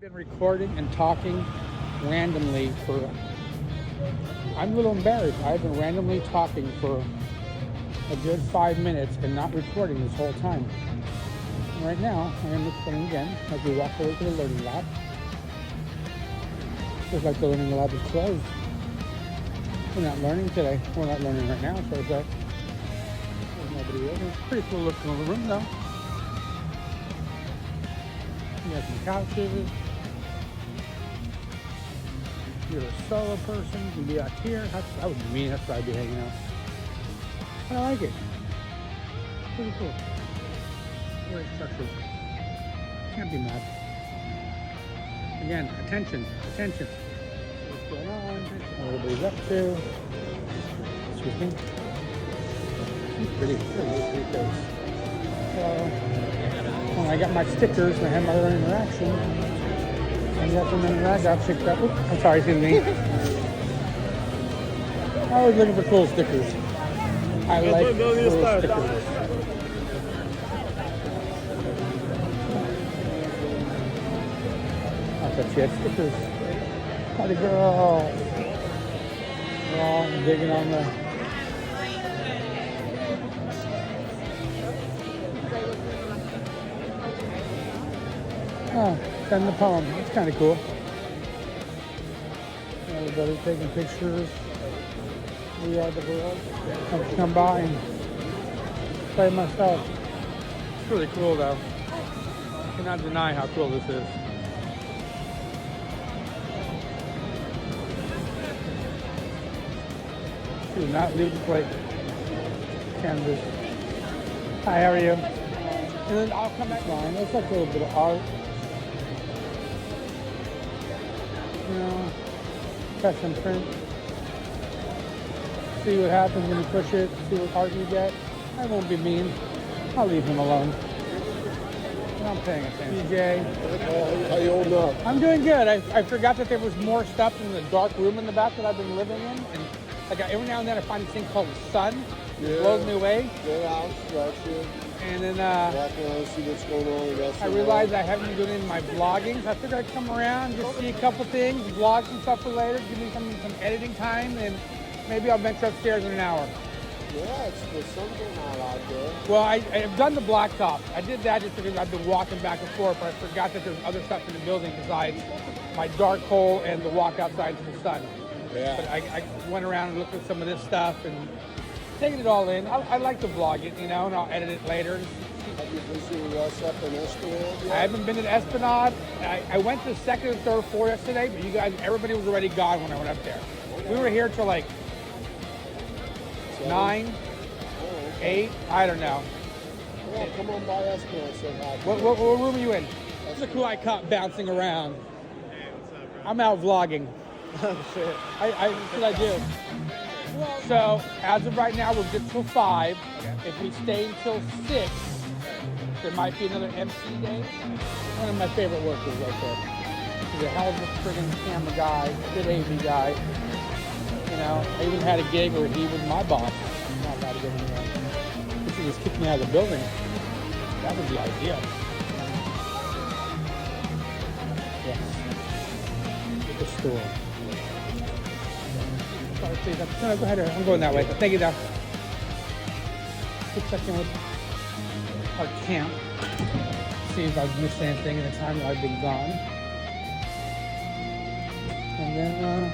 Been recording and talking randomly for, I'm a little embarrassed. I've been randomly talking for a good 5 minutes and not recording this whole time. And right now, I am recording again as we walk away to the learning lab. Looks like the learning lab is closed. We're not learning today. We're not learning right now, so there's nobody else. It's a pretty cool looking little room though. You got some couches. You're a solo person, you can be out here. That would be me, that's where I'd be hanging out. I like it. Pretty cool. Very structured. Can't be mad. Again, attention. What's going on? What everybody's up to. Excuse me. She's pretty face. So, when I got my stickers and I had my other interaction, and that's when I got picked up. Oops, I'm sorry, excuse me. I was looking for cool stickers. I like cool stickers. I thought she had stickers. Party girl. We're all digging on the... Oh, send the poem. It's kind of cool. Everybody taking pictures. We are the world. I've come by and play myself. It's really cool though. I cannot deny how cool this is. Do not leave the plate. Canvas. Hi, how are you? And then I'll come back line. It's like a little bit of art. You know, press and print. See what happens when you push it. See what art you get. I won't be mean. I'll leave him alone. I'm paying attention. DJ. How you holding up? I'm doing good. I forgot that there was more stuff in the dark room in the back that I've been living in. And like every now and then I find this thing called the sun. It blows me away. Get out, stretch it. And then walk around, see what's going on. I realized I haven't been doing any of my vlogging, so I figured I'd come around, just see a couple things, vlog some stuff for later, give me some editing time, and maybe I'll venture upstairs in an hour. Yeah, there's something out there. Well, I've done the blacktop. I did that just because I've been walking back and forth, but I forgot that there's other stuff in the building besides my dark hole and the walk outside to the sun. Yeah. But I went around and looked at some of this stuff and taking it all in. I like to vlog it, you know, and I'll edit it later. Have you been seeing us up in Esplanade yet? I haven't been to Esplanade. I went to the second and third floor yesterday, but everybody was already gone when I went up there. We were here till like 9, 8, I don't know. Well, come on by Esplanade, say hi. What room are you in? This is a cool I caught bouncing around. I'm out vlogging. Oh, shit. That's what I do. So, as of right now, we're good till 5. Okay. If we stay until 6, there might be another MC day. One of my favorite workers right there. He's a hell of a friggin' camera guy, good AV guy. You know, I even had a gig where he was my boss. Not about to get him around. If he just kicked me out of the building, that would be ideal. Yes. The store. Sorry, please. No, go ahead. I'm going that way. Thank you, though. Quick check in with our camp. See if I've missed anything in the time that I've been gone. And then,